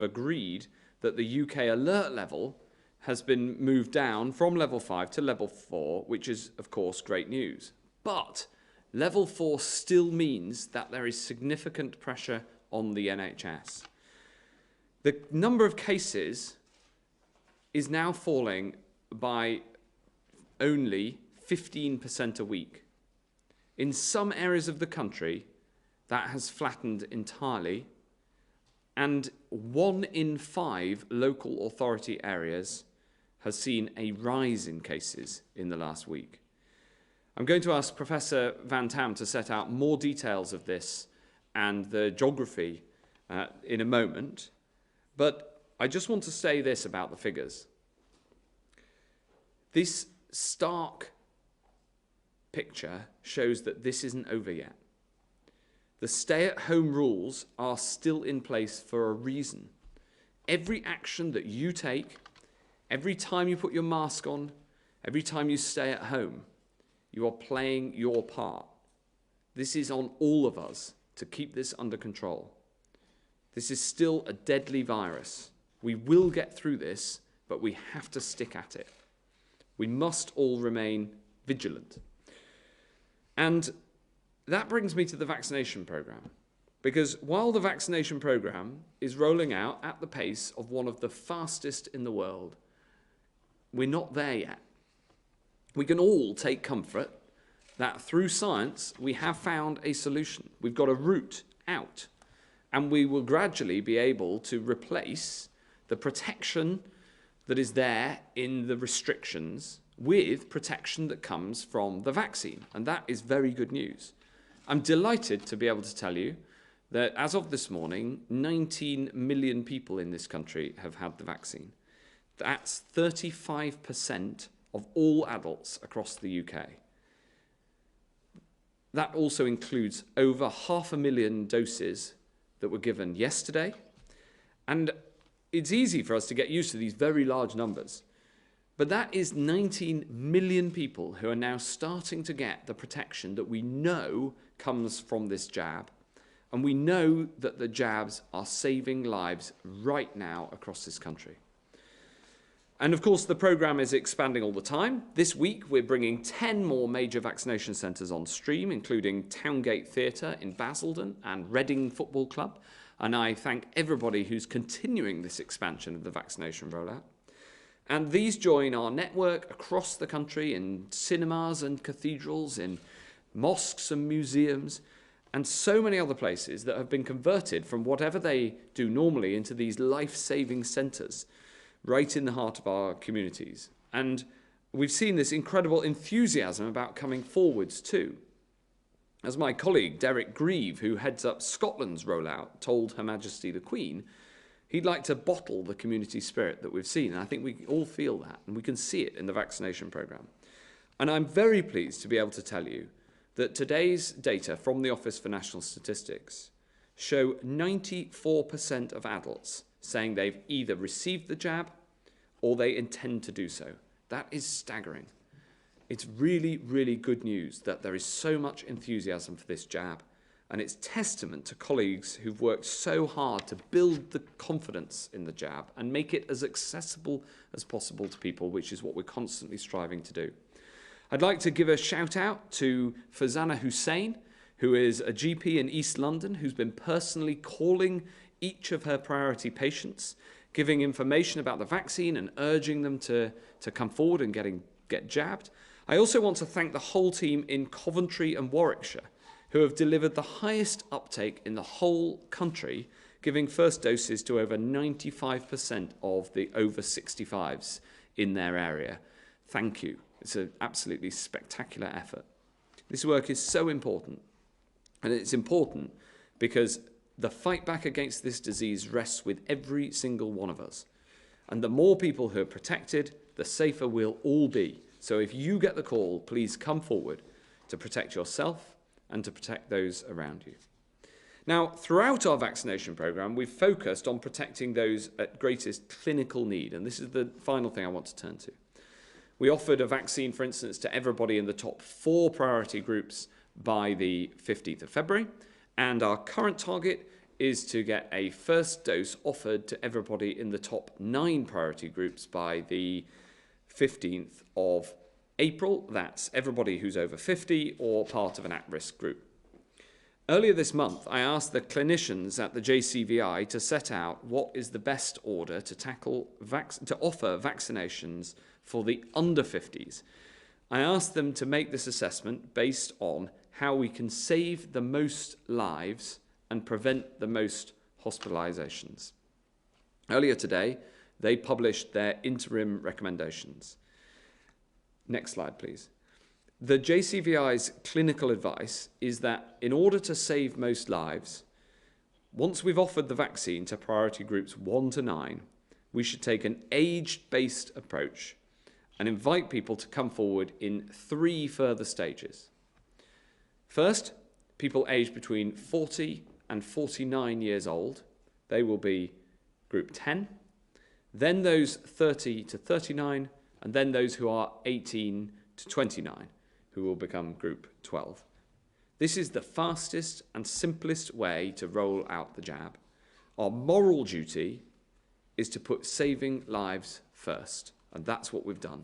agreed that the UK alert level has been moved down from level 5 to level 4, which is, of course, great news. But level 4 still means that there is significant pressure on the NHS. The number of cases is now falling by only 15% a week. In some areas of the country, that has flattened entirely, and 1 in 5 local authority areas has seen a rise in cases in the last week. I'm going to ask Professor Van Tam to set out more details of this and the geography in a moment, but I just want to say this about the figures. This stark picture shows that this isn't over yet. The stay-at-home rules are still in place for a reason. Every action that you take, every time you put your mask on, every time you stay at home, you are playing your part. This is on all of us to keep this under control. This is still a deadly virus. We will get through this, but we have to stick at it. We must all remain vigilant. And that brings me to the vaccination program, because while the vaccination program is rolling out at the pace of one of the fastest in the world, we're not there yet. We can all take comfort that through science we have found a solution. We've got a route out, and we will gradually be able to replace the protection that is there in the restrictions with protection that comes from the vaccine, and that is very good news. I'm delighted to be able to tell you that as of this morning, 19 million people in this country have had the vaccine. That's 35% of all adults across the UK. That also includes over 500,000 doses that were given yesterday. And it's easy for us to get used to these very large numbers. But that is 19 million people who are now starting to get the protection that we know comes from this jab. And we know that the jabs are saving lives right now across this country. And of course, the programme is expanding all the time. This week, we're bringing 10 more major vaccination centres on stream, including Towngate Theatre in Basildon and Reading Football Club. And I thank everybody who's continuing this expansion of the vaccination rollout. And these join our network across the country in cinemas and cathedrals, in mosques and museums, and so many other places that have been converted from whatever they do normally into these life-saving centres right in the heart of our communities. And we've seen this incredible enthusiasm about coming forwards too. As my colleague Derek Grieve, who heads up Scotland's rollout, told Her Majesty the Queen, he'd like to bottle the community spirit that we've seen. And I think we all feel that, and we can see it in the vaccination programme. And I'm very pleased to be able to tell you that today's data from the Office for National Statistics show 94% of adults saying they've either received the jab or they intend to do so. That is staggering. It's really, really good news that there is so much enthusiasm for this jab, and it's testament to colleagues who've worked so hard to build the confidence in the jab and make it as accessible as possible to people, which is what we're constantly striving to do. I'd like to give a shout out to Fazana Hussain, who is a GP in East London, who's been personally calling each of her priority patients, giving information about the vaccine and urging them to come forward and get jabbed. I also want to thank the whole team in Coventry and Warwickshire, who have delivered the highest uptake in the whole country, giving first doses to over 95% of the over 65s in their area. Thank you. It's an absolutely spectacular effort. This work is so important, and it's important because the fight back against this disease rests with every single one of us. And the more people who are protected, the safer we'll all be. So if you get the call, please come forward to protect yourself and to protect those around you. Now, throughout our vaccination programme, we've focused on protecting those at greatest clinical need. And this is the final thing I want to turn to. We offered a vaccine, for instance, to everybody in the top 4 priority groups by the 15th of February. And our current target is to get a first dose offered to everybody in the top 9 priority groups by the 15th of April. That's everybody who's over 50 or part of an at-risk group. Earlier this month, I asked the clinicians at the JCVI to set out what is the best order to offer vaccinations for the under 50s. I asked them to make this assessment based on how we can save the most lives and prevent the most hospitalizations. Earlier today, they published their interim recommendations. Next slide, please. The JCVI's clinical advice is that in order to save most lives, once we've offered the vaccine to priority groups 1 to 9, we should take an age-based approach and invite people to come forward in 3 further stages. First, people aged between 40 and 49 years old. They will be group 10. Then those 30 to 39, and then those who are 18 to 29, who will become group 12. This is the fastest and simplest way to roll out the jab. Our moral duty is to put saving lives first, and that's what we've done.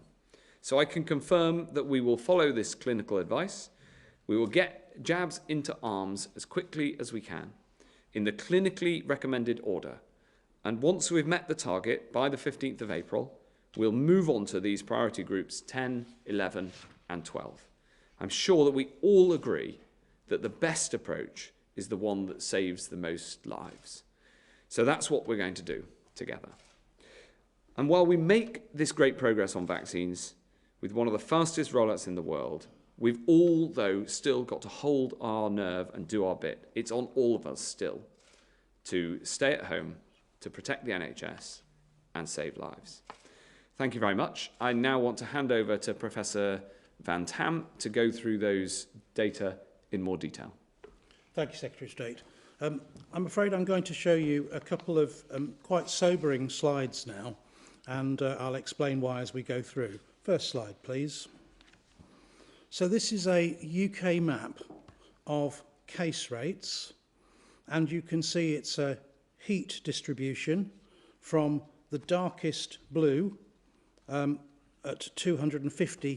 So I can confirm that we will follow this clinical advice. We will get jabs into arms as quickly as we can, in the clinically recommended order. And once we've met the target by the 15th of April, we'll move on to these priority groups 10, 11, and 12. I'm sure that we all agree that the best approach is the one that saves the most lives. So that's what we're going to do together. And while we make this great progress on vaccines, with one of the fastest rollouts in the world, we've all, though, still got to hold our nerve and do our bit. It's on all of us still to stay at home, to protect the NHS, and save lives. Thank you very much. I now want to hand over to Professor Van Tam to go through those data in more detail. Thank you, Secretary of State. I'm afraid I'm going to show you a couple of quite sobering slides now, and I'll explain why as we go through. First slide, please. So this is a UK map of case rates, and you can see it's a heat distribution from the darkest blue at 250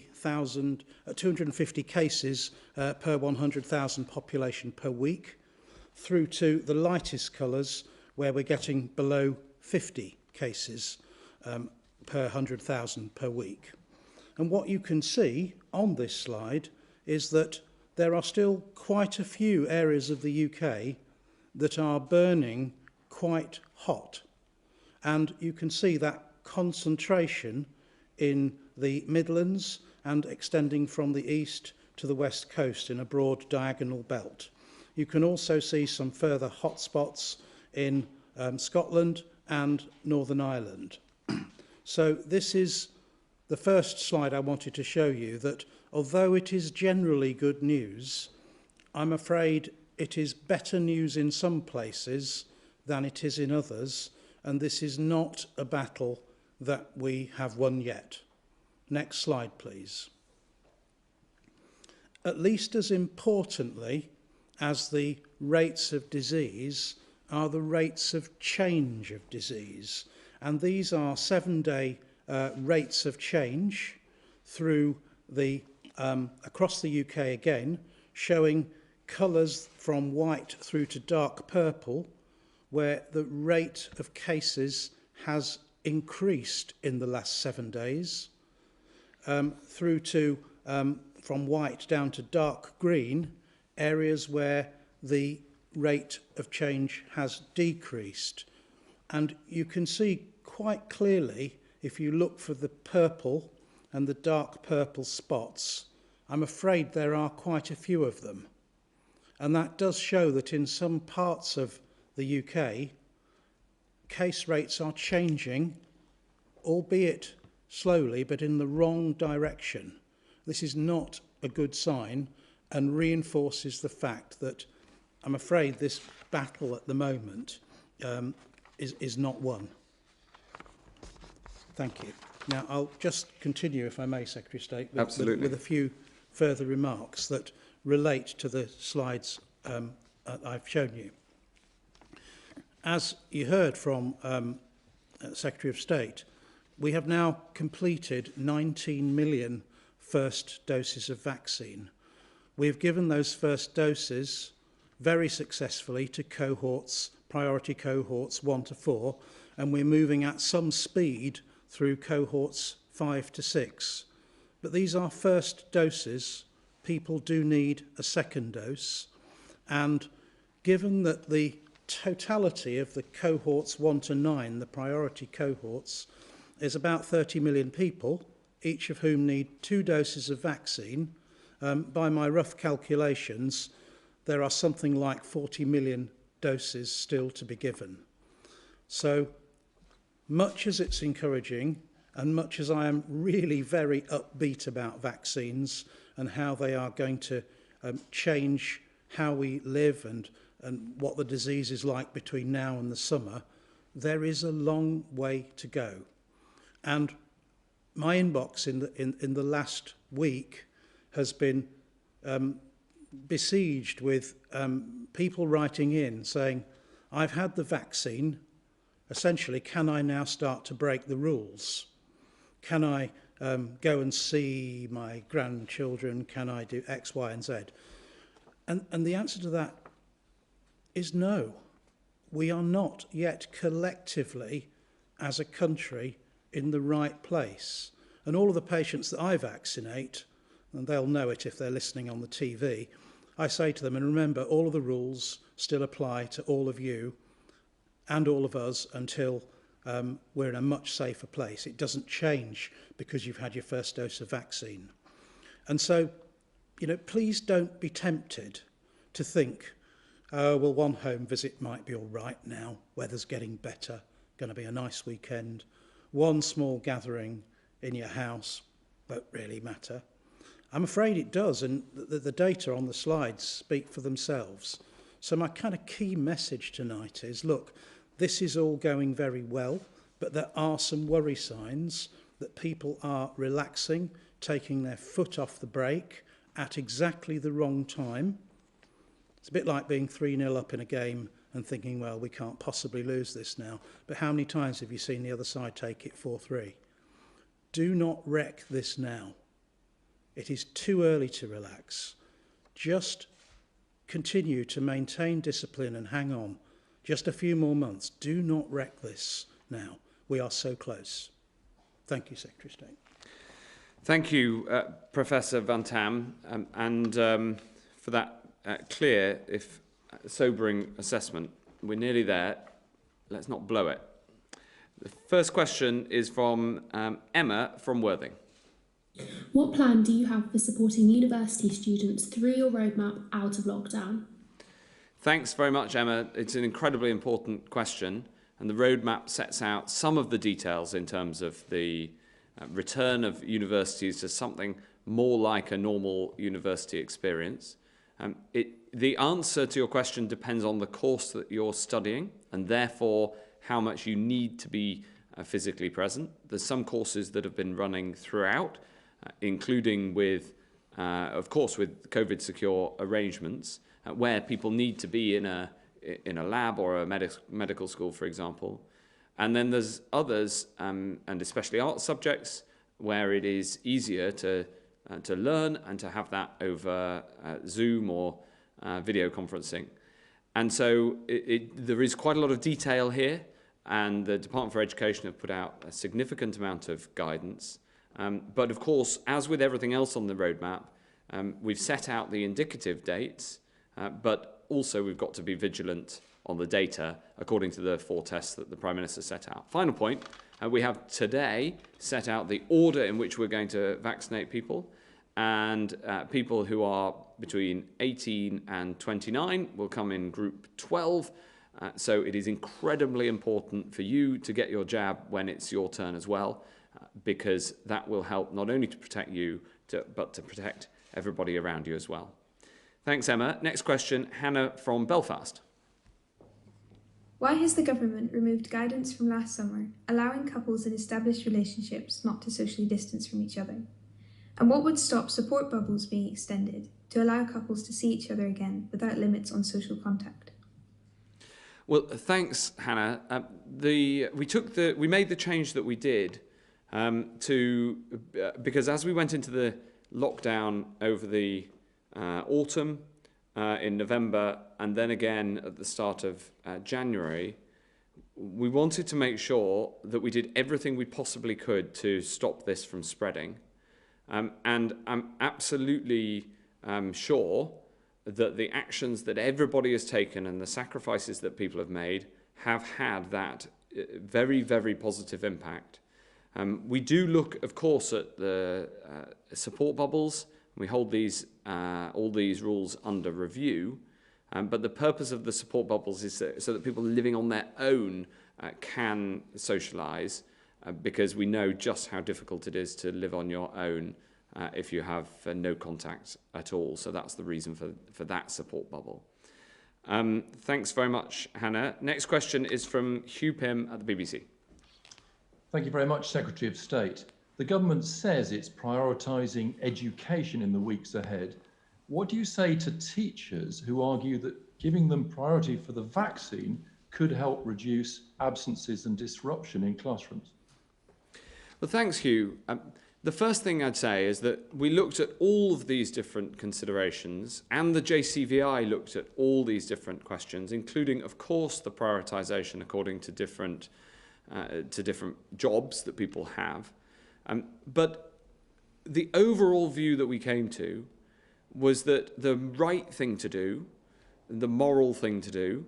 cases per 100,000 population per week, through to the lightest colours where we're getting below 50 cases per 100,000 per week. And what you can see on this slide is that there are still quite a few areas of the UK that are burning quite hot. And you can see that concentration in the Midlands and extending from the east to the west coast in a broad diagonal belt. You can also see some further hotspots in Scotland and Northern Ireland. So this is the first slide I wanted to show you, that although it is generally good news, I'm afraid it is better news in some places than it is in others, and this is not a battle that we have won yet. Next slide, please. At least as importantly as the rates of disease are the rates of change of disease, and these are 7-day rates of change through the across the UK again, showing colours from white through to dark purple, where the rate of cases has increased in the last 7 days, through to from white down to dark green, areas where the rate of change has decreased. And you can see quite clearly, if you look for the purple and the dark purple spots, I'm afraid there are quite a few of them. And that does show that in some parts of the UK, case rates are changing, albeit slowly, but in the wrong direction. This is not a good sign and reinforces the fact that I'm afraid this battle at the moment is not won. Thank you. Now, I'll just continue, if I may, Secretary of State, with a few further remarks that relate to the slides I've shown you. As you heard from Secretary of State, we have now completed 19 million first doses of vaccine. We've given those first doses very successfully to cohorts, priority cohorts 1 to 4, and we're moving at some speed through cohorts 5 to 6. But these are first doses. People do need a second dose. And given that the totality of the cohorts 1 to 9, the priority cohorts, is about 30 million people, each of whom need 2 doses of vaccine, by my rough calculations, there are something like 40 million doses still to be given. So much as it's encouraging, and much as I am really very upbeat about vaccines and how they are going to change how we live and what the disease is like between now and the summer, there is a long way to go. And my inbox in the last week has been besieged with people writing in saying, I've had the vaccine, essentially, can I now start to break the rules? Can I go and see my grandchildren? Can I do X, Y, and Z? And the answer to that is no. We are not yet collectively, as a country, in the right place. And all of the patients that I vaccinate, and they'll know it if they're listening on the TV, I say to them, and remember, all of the rules still apply to all of you and all of us until we're in a much safer place. It doesn't change because you've had your first dose of vaccine. And so, please don't be tempted to think, oh, well, one home visit might be all right now. Weather's getting better, going to be a nice weekend. One small gathering in your house won't really matter. I'm afraid it does, and the data on the slides speak for themselves. So my kind of key message tonight is, look, this is all going very well, but there are some worry signs that people are relaxing, taking their foot off the brake at exactly the wrong time. It's a bit like being 3-0 up in a game and thinking, well, we can't possibly lose this now. But how many times have you seen the other side take it 4-3? Do not wreck this now. It is too early to relax. Just continue to maintain discipline and hang on. Just a few more months. Do not wreck this now. We are so close. Thank you, Secretary of State. Thank you, Professor Van Tam, and for that clear, if sobering assessment. We're nearly there. Let's not blow it. The first question is from Emma from Worthing. What plan do you have for supporting university students through your roadmap out of lockdown? Thanks very much, Emma. It's an incredibly important question, and the roadmap sets out some of the details in terms of the return of universities to something more like a normal university experience. The answer to your question depends on the course that you're studying, and therefore how much you need to be physically present. There's some courses that have been running throughout, including with, of course, with COVID-secure arrangements, where people need to be in a lab or a medical school, for example. And then there's others, and especially art subjects, where it is easier to learn and to have that over Zoom or video conferencing. And so there is quite a lot of detail here, and the Department for Education have put out a significant amount of guidance. But of course, as with everything else on the roadmap, we've set out the indicative dates, but also we've got to be vigilant on the data according to the 4 tests that the Prime Minister set out. Final point, we have today set out the order in which we're going to vaccinate people, and people who are between 18 and 29 will come in group 12. So it is incredibly important for you to get your jab when it's your turn as well, because that will help not only to protect you, but to protect everybody around you as well. Thanks, Emma. Next question, Hannah from Belfast. Why has the government removed guidance from last summer, allowing couples in established relationships not to socially distance from each other? And what would stop support bubbles being extended to allow couples to see each other again without limits on social contact? Well, thanks, Hannah. We made the change that we did because as we went into the lockdown over the autumn in November and then again at the start of January, we wanted to make sure that we did everything we possibly could to stop this from spreading. And I'm absolutely sure that the actions that everybody has taken and the sacrifices that people have made have had that very, very positive impact. We do look, of course, at the support bubbles. We hold these all these rules under review, but the purpose of the support bubbles is so that people living on their own can socialise, because we know just how difficult it is to live on your own if you have no contact at all. So that's the reason for that support bubble. Thanks very much, Hannah. Next question is from Hugh Pym at the BBC. Thank you very much, Secretary of State. The government says it's prioritising education in the weeks ahead. What do you say to teachers who argue that giving them priority for the vaccine could help reduce absences and disruption in classrooms? Well, thanks, Hugh. The first thing I'd say is that we looked at all of these different considerations, and the JCVI looked at all these different questions, including, of course, the prioritisation according to different jobs that people have. But the overall view that we came to was that the right thing to do, the moral thing to do,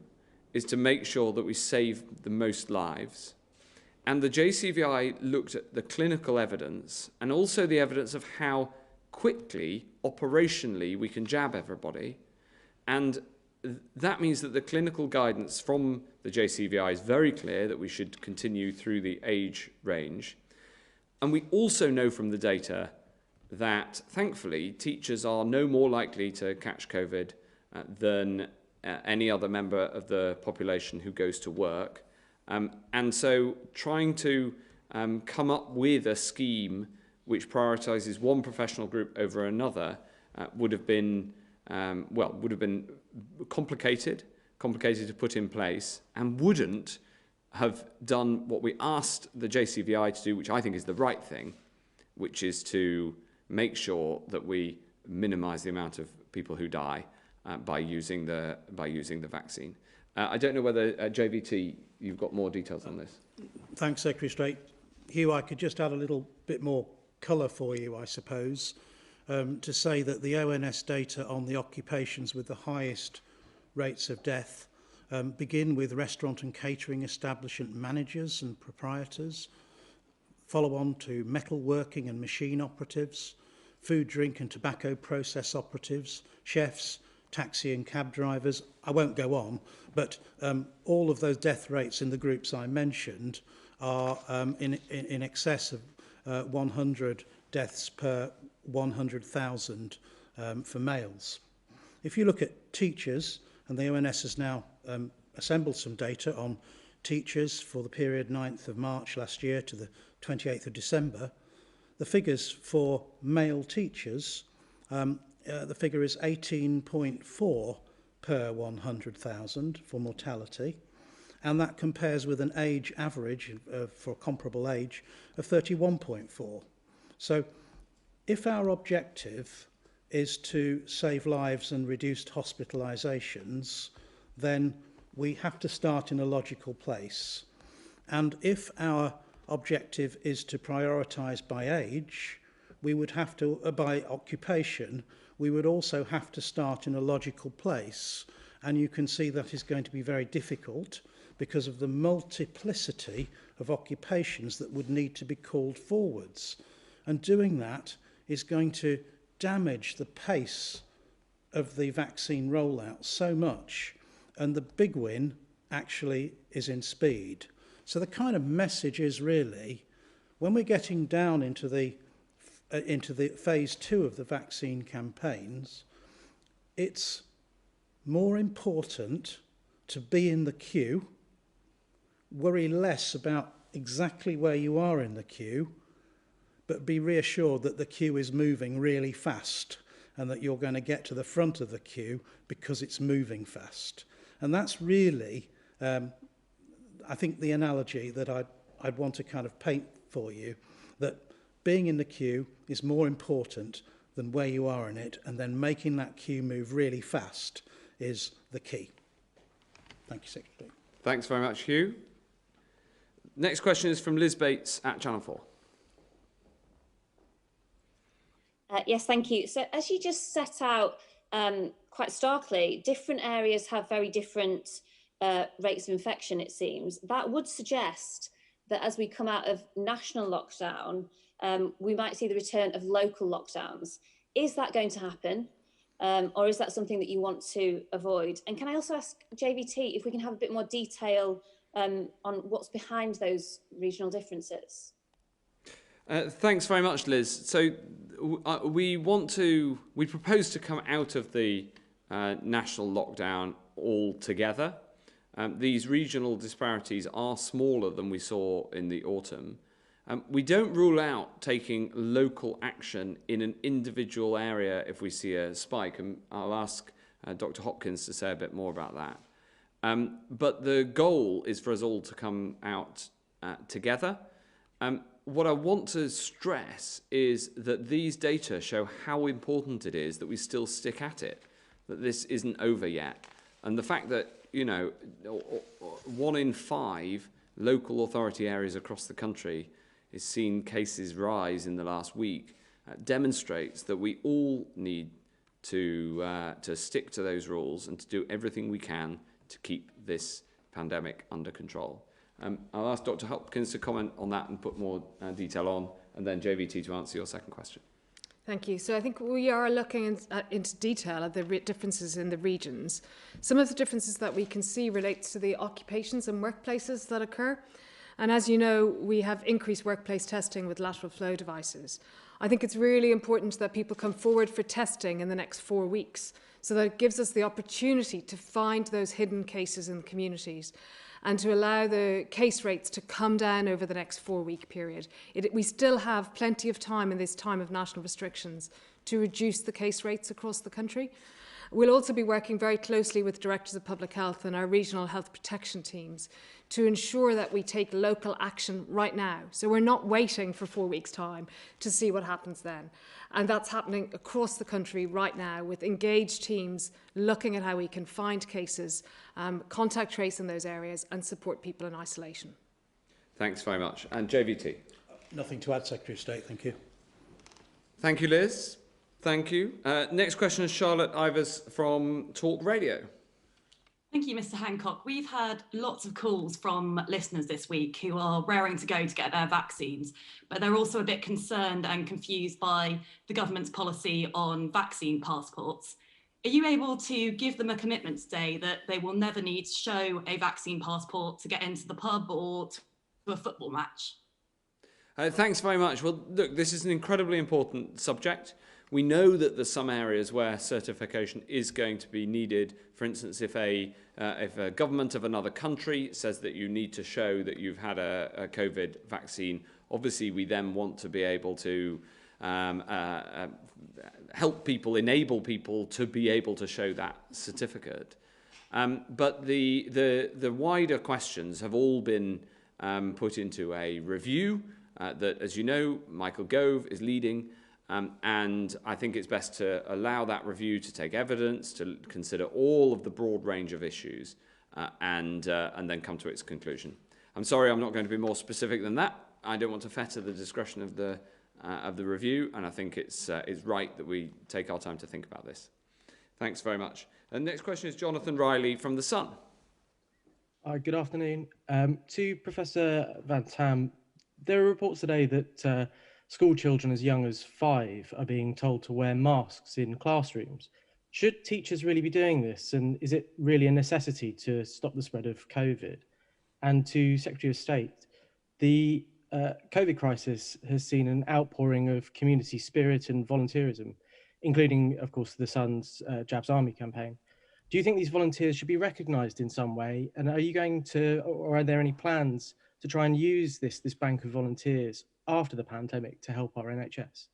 is to make sure that we save the most lives. And the JCVI looked at the clinical evidence and also the evidence of how quickly, operationally, we can jab everybody. And that means that the clinical guidance from the JCVI is very clear that we should continue through the age range. And we also know from the data that, thankfully, teachers are no more likely to catch COVID than any other member of the population who goes to work. And so trying to come up with a scheme which prioritises one professional group over another would have been complicated to put in place, and wouldn't have done what we asked the JCVI to do, which I think is the right thing, which is to make sure that we minimise the amount of people who die by using the vaccine. I don't know whether JVT, you've got more details on this. Thanks, Secretary of State. Hugh, I could just add a little bit more colour for you, I suppose, to say that the ONS data on the occupations with the highest rates of death begin with restaurant and catering establishment managers and proprietors, follow on to metalworking and machine operatives, food, drink and tobacco process operatives, chefs, taxi and cab drivers. I won't go on, but all of those death rates in the groups I mentioned are in excess of 100 deaths per 100,000 for males. If you look at teachers, and the ONS has now assembled some data on teachers for the period 9th of March last year to the 28th of December, the figures for male teachers, the figure is 18.4 per 100,000 for mortality, and that compares with an age average for a comparable age of 31.4. So if our objective is to save lives and reduce hospitalisations, then we have to start in a logical place. And if our objective is to prioritise by age, we would have to, by occupation, we would also have to start in a logical place. And you can see that is going to be very difficult because of the multiplicity of occupations that would need to be called forwards. And doing that is going to damage the pace of the vaccine rollout so much. And the big win actually is in speed. So the kind of message is really, when we're getting down into the phase 2 of the vaccine campaigns, it's more important to be in the queue, worry less about exactly where you are in the queue, but be reassured that the queue is moving really fast and that you're going to get to the front of the queue because it's moving fast. And that's really I think the analogy that I'd want to kind of paint for you, that being in the queue is more important than where you are in it, and then making that queue move really fast is the key. Thank you, Secretary. Thanks very much, Hugh. Next question is from Liz Bates at Channel 4. Yes, thank you. So as you just set out quite starkly, different areas have very different rates of infection, it seems. That would suggest that as we come out of national lockdown, we might see the return of local lockdowns. Is that going to happen? Or is that something that you want to avoid? And can I also ask JVT if we can have a bit more detail on what's behind those regional differences? Thanks very much, Liz. So we propose to come out of the national lockdown altogether. These regional disparities are smaller than we saw in the autumn. We don't rule out taking local action in an individual area if we see a spike, and I'll ask Dr. Hopkins to say a bit more about that. But the goal is for us all to come out together. What I want to stress is that these data show how important it is that we still stick at it, that this isn't over yet. And the fact that, 1 in 5 local authority areas across the country is seen cases rise in the last week demonstrates that we all need to stick to those rules and to do everything we can to keep this pandemic under control. I'll ask Dr. Hopkins to comment on that and put more detail on, and then JVT to answer your second question. Thank you. So I think we are looking into detail at the differences in the regions. Some of the differences that we can see relates to the occupations and workplaces that occur. And as you know, we have increased workplace testing with lateral flow devices. I think it's really important that people come forward for testing in the next 4 weeks, so that it gives us the opportunity to find those hidden cases in the communities and to allow the case rates to come down over the next 4-week period. We still have plenty of time in this time of national restrictions to reduce the case rates across the country. We'll also be working very closely with directors of public health and our regional health protection teams to ensure that we take local action right now. So we're not waiting for 4 weeks' time to see what happens then. And that's happening across the country right now with engaged teams looking at how we can find cases, contact trace in those areas and support people in isolation. Thanks very much. And JVT? Nothing to add, Secretary of State. Thank you. Thank you, Liz. Thank you. Next question is Charlotte Ivers from Talk Radio. Thank you, Mr. Hancock. We've had lots of calls from listeners this week who are raring to go to get their vaccines, but they're also a bit concerned and confused by the government's policy on vaccine passports. Are you able to give them a commitment today that they will never need to show a vaccine passport to get into the pub or to a football match? Thanks very much. Well, look, this is an incredibly important subject. We know that there's some areas where certification is going to be needed. For instance, if a government of another country says that you need to show that you've had a COVID vaccine, obviously we then want to be able to help people, enable people to be able to show that certificate. But the wider questions have all been put into a review that, as you know, Michael Gove is leading. And I think it's best to allow that review to take evidence, to consider all of the broad range of issues, and then come to its conclusion. I'm sorry, I'm not going to be more specific than that. I don't want to fetter the discretion of the review, and I think it's right that we take our time to think about this. Thanks very much. And next question is Jonathan Riley from The Sun. Good afternoon. To Professor Van Tam, there are reports today that school children as young as 5 are being told to wear masks in classrooms. Should teachers really be doing this? And is it really a necessity to stop the spread of COVID? And to Secretary of State, the COVID crisis has seen an outpouring of community spirit and volunteerism, including, of course, the Sun's Jabs Army campaign. Do you think these volunteers should be recognised in some way? And are you going to, or are there any plans to try and use this bank of volunteers after the pandemic to help our NHS?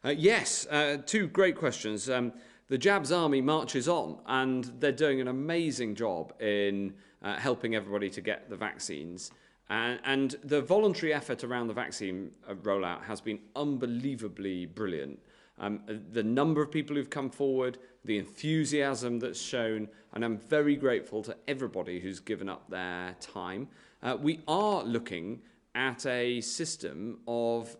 Yes, 2 great questions. The Jabs Army marches on, and they're doing an amazing job in helping everybody to get the vaccines. And the voluntary effort around the vaccine rollout has been unbelievably brilliant. The number of people who've come forward, the enthusiasm that's shown, and I'm very grateful to everybody who's given up their time. We are looking at a system of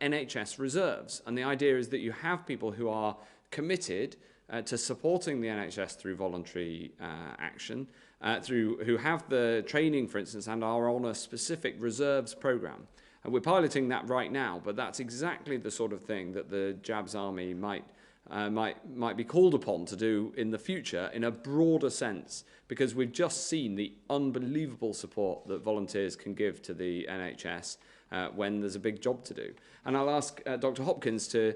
NHS reserves, and the idea is that you have people who are committed to supporting the NHS through voluntary action, who have the training, for instance, and are on a specific reserves programme. And we're piloting that right now, but that's exactly the sort of thing that the Jabs Army might be called upon to do in the future in a broader sense, because we've just seen the unbelievable support that volunteers can give to the NHS when there's a big job to do. And I'll ask Dr. Hopkins to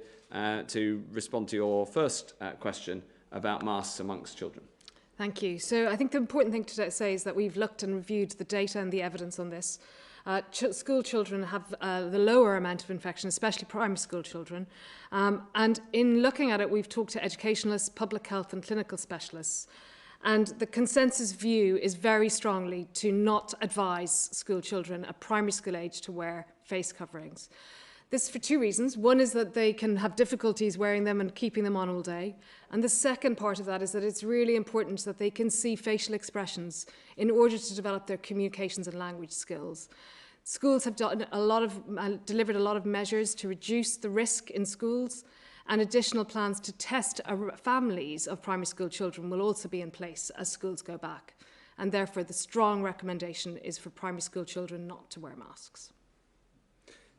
respond to your first question about masks amongst children. Thank you. So I think the important thing to say is that we've looked and reviewed the data and the evidence on this. School children have the lower amount of infection, especially primary school children. And in looking at it, we've talked to educationalists, public health and clinical specialists. And the consensus view is very strongly to not advise school children at primary school age to wear face coverings. This is for two reasons. One is that they can have difficulties wearing them and keeping them on all day. And the second part of that is that it's really important that they can see facial expressions in order to develop their communications and language skills. Schools have delivered a lot of measures to reduce the risk in schools, and additional plans to test families of primary school children will also be in place as schools go back. And therefore, the strong recommendation is for primary school children not to wear masks.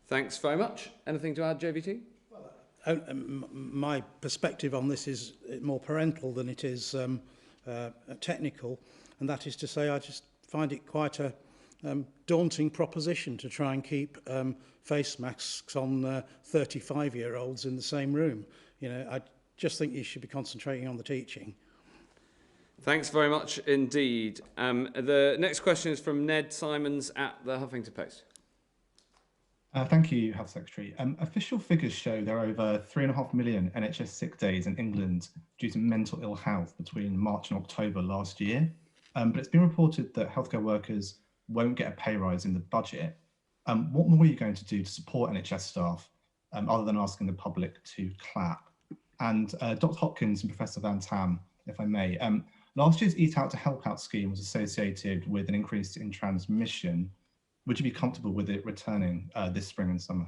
Thanks very much. Anything to add, JVT? My perspective on this is more parental than it is technical, and that is to say I just find it quite a daunting proposition to try and keep face masks on 35-year-olds in the same room. You know, I just think you should be concentrating on the teaching. Thanks very much indeed. The next question is from Ned Simons at the Huffington Post. Thank you, Health Secretary. Official figures show there are over 3.5 million NHS sick days in England due to mental ill health between March and October last year. But it's been reported that healthcare workers won't get a pay rise in the budget. What more are you going to do to support NHS staff other than asking the public to clap? And Dr. Hopkins and Professor Van Tam, if I may, last year's Eat Out to Help Out scheme was associated with an increase in transmission. Would you be comfortable with it returning this spring and summer?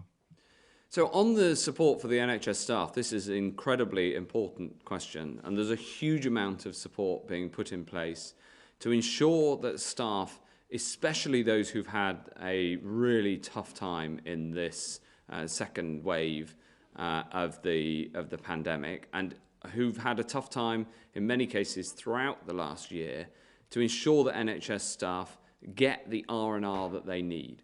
So on the support for the NHS staff, this is an incredibly important question, and there's a huge amount of support being put in place to ensure that staff, especially those who've had a really tough time in this second wave of the pandemic, and who've had a tough time in many cases throughout the last year, to ensure that NHS staff get the R&R that they need.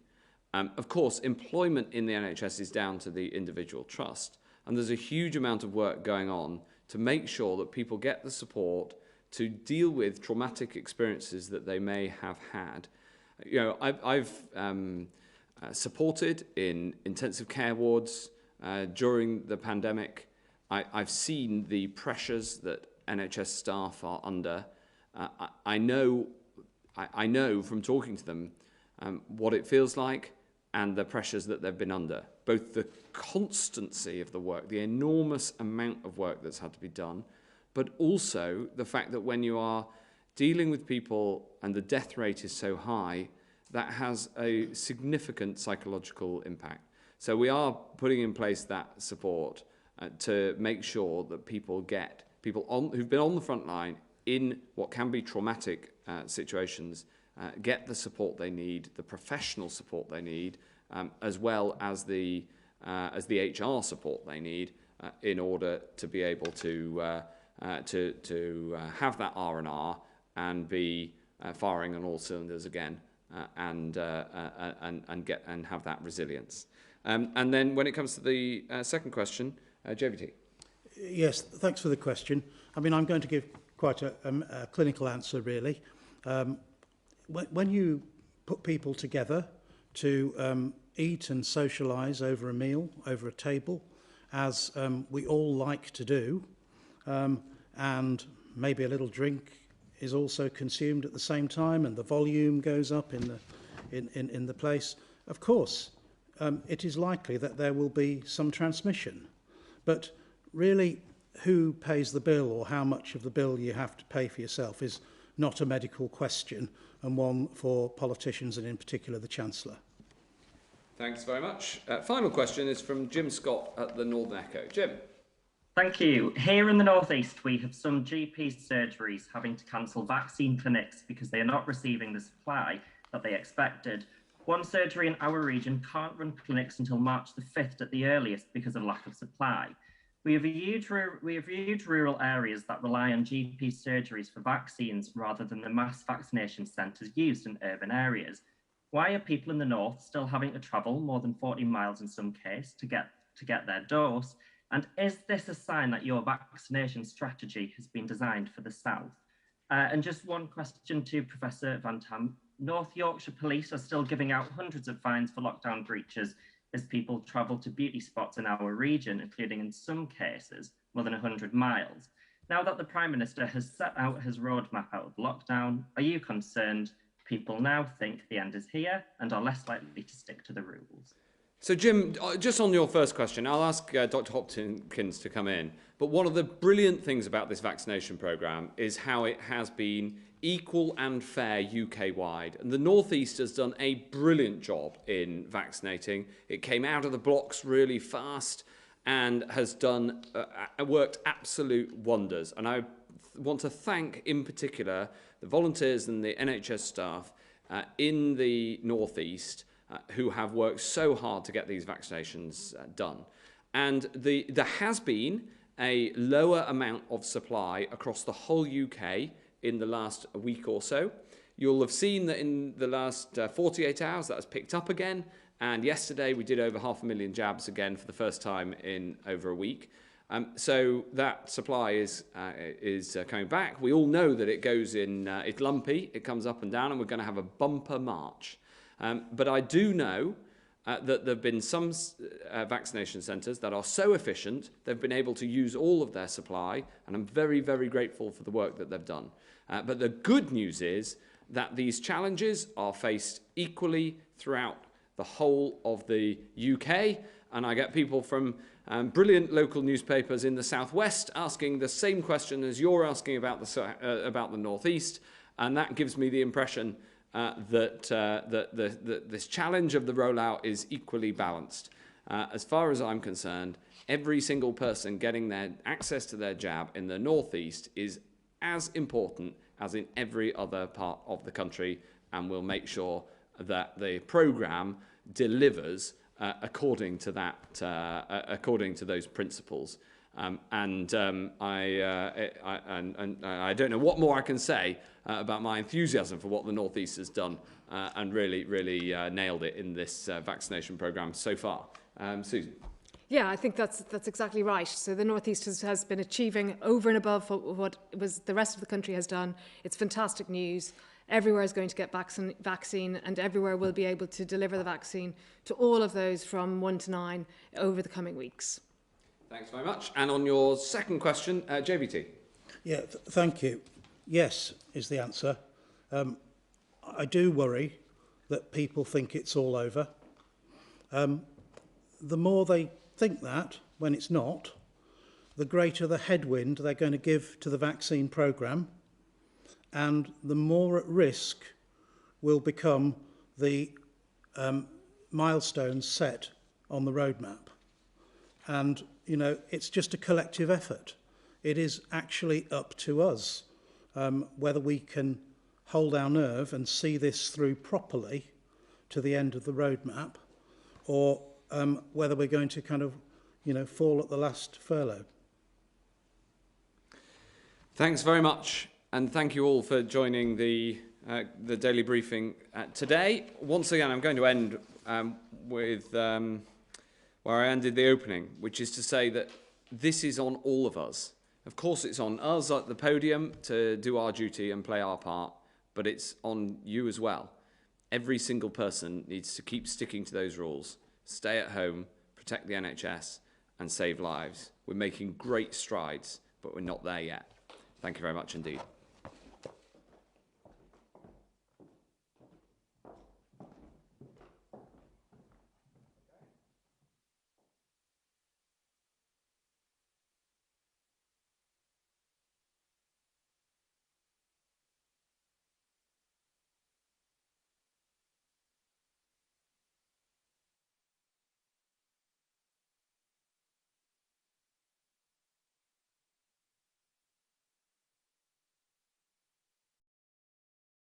Of course, employment in the NHS is down to the individual trust, and there's a huge amount of work going on to make sure that people get the support to deal with traumatic experiences that they may have had. You know, I've supported in intensive care wards during the pandemic. I've seen the pressures that NHS staff are under. I know from talking to them what it feels like and the pressures that they've been under. Both the constancy of the work, the enormous amount of work that's had to be done, but also the fact that when you are dealing with people and the death rate is so high, that has a significant psychological impact. So we are putting in place that support to make sure that people who've been on the front line in what can be traumatic situations get the support they need, the professional support they need, as well as the HR support they need in order to be able to have that R&R and be firing on all cylinders again, and have that resilience. And then when it comes to the second question, JVT. Yes, thanks for the question. I mean, I'm going to give quite a clinical answer, really. When you put people together to eat and socialise over a meal, over a table, as we all like to do, and maybe a little drink is also consumed at the same time and the volume goes up in the place, of course, it is likely that there will be some transmission. But really, who pays the bill or how much of the bill you have to pay for yourself is not a medical question, and one for politicians and in particular the Chancellor. Thanks very much. Final question is from Jim Scott at the Northern Echo. Jim. Thank you. Here in the Northeast, we have some GP surgeries having to cancel vaccine clinics because they are not receiving the supply that they expected. One surgery in our region can't run clinics until March the 5th at the earliest because of lack of supply. We have huge rural areas that rely on GP surgeries for vaccines rather than the mass vaccination centres used in urban areas. Why are people in the north still having to travel more than 40 miles in some cases to get their dose? And is this a sign that your vaccination strategy has been designed for the south? And just one question to Professor Van Tam. North Yorkshire Police are still giving out hundreds of fines for lockdown breaches as people travel to beauty spots in our region, including in some cases more than 100 miles. Now that the Prime Minister has set out his roadmap out of lockdown, are you concerned people now think the end is here and are less likely to stick to the rules? So Jim, just on your first question, I'll ask Dr. Hopkins to come in. But one of the brilliant things about this vaccination programme is how it has been equal and fair UK-wide. And the North East has done a brilliant job in vaccinating. It came out of the blocks really fast and has done worked absolute wonders. And I want to thank, in particular, the volunteers and the NHS staff in the North East who have worked so hard to get these vaccinations done. And there has been a lower amount of supply across the whole UK in the last week or so. You'll have seen that in the last 48 hours that has picked up again. And yesterday we did over 500,000 jabs again for the first time in over a week. So that supply is coming back. We all know that it goes in, it's lumpy, it comes up and down, and we're going to have a bumper March. But I do know that there have been some vaccination centres that are so efficient, they've been able to use all of their supply, and I'm very, very grateful for the work that they've done. But the good news is that these challenges are faced equally throughout the whole of the UK, and I get people from brilliant local newspapers in the southwest asking the same question as you're asking about the northeast, and that gives me the impression that this challenge of the rollout is equally balanced. As far as I'm concerned, every single person getting their access to their jab in the northeast is as important as in every other part of the country, and we'll make sure that the programme delivers according to those principles. I don't know what more I can say about my enthusiasm for what the North East has done and really nailed it in this vaccination programme so far. Susan. Yeah, I think that's exactly right. So the North East has been achieving over and above what the rest of the country has done. It's fantastic news. Everywhere is going to get vaccine, and everywhere will be able to deliver the vaccine to all of those from 1 to 9 over the coming weeks. Thanks very much. And on your second question, JVT. Yeah, thank you. Yes is the answer. I do worry that people think it's all over. The more they think that, when it's not, the greater the headwind they're going to give to the vaccine programme, and the more at risk will become the milestones set on the roadmap. And, you know, it's just a collective effort. It is actually up to us whether we can hold our nerve and see this through properly to the end of the roadmap, or whether we're going to kind of, you know, fall at the last furlough. Thanks very much, and thank you all for joining the daily briefing today. Once again, I'm going to end with where I ended the opening, which is to say that this is on all of us. Of course, it's on us at the podium to do our duty and play our part, but it's on you as well. Every single person needs to keep sticking to those rules. Stay at home, protect the NHS, and save lives. We're making great strides, but we're not there yet. Thank you very much indeed.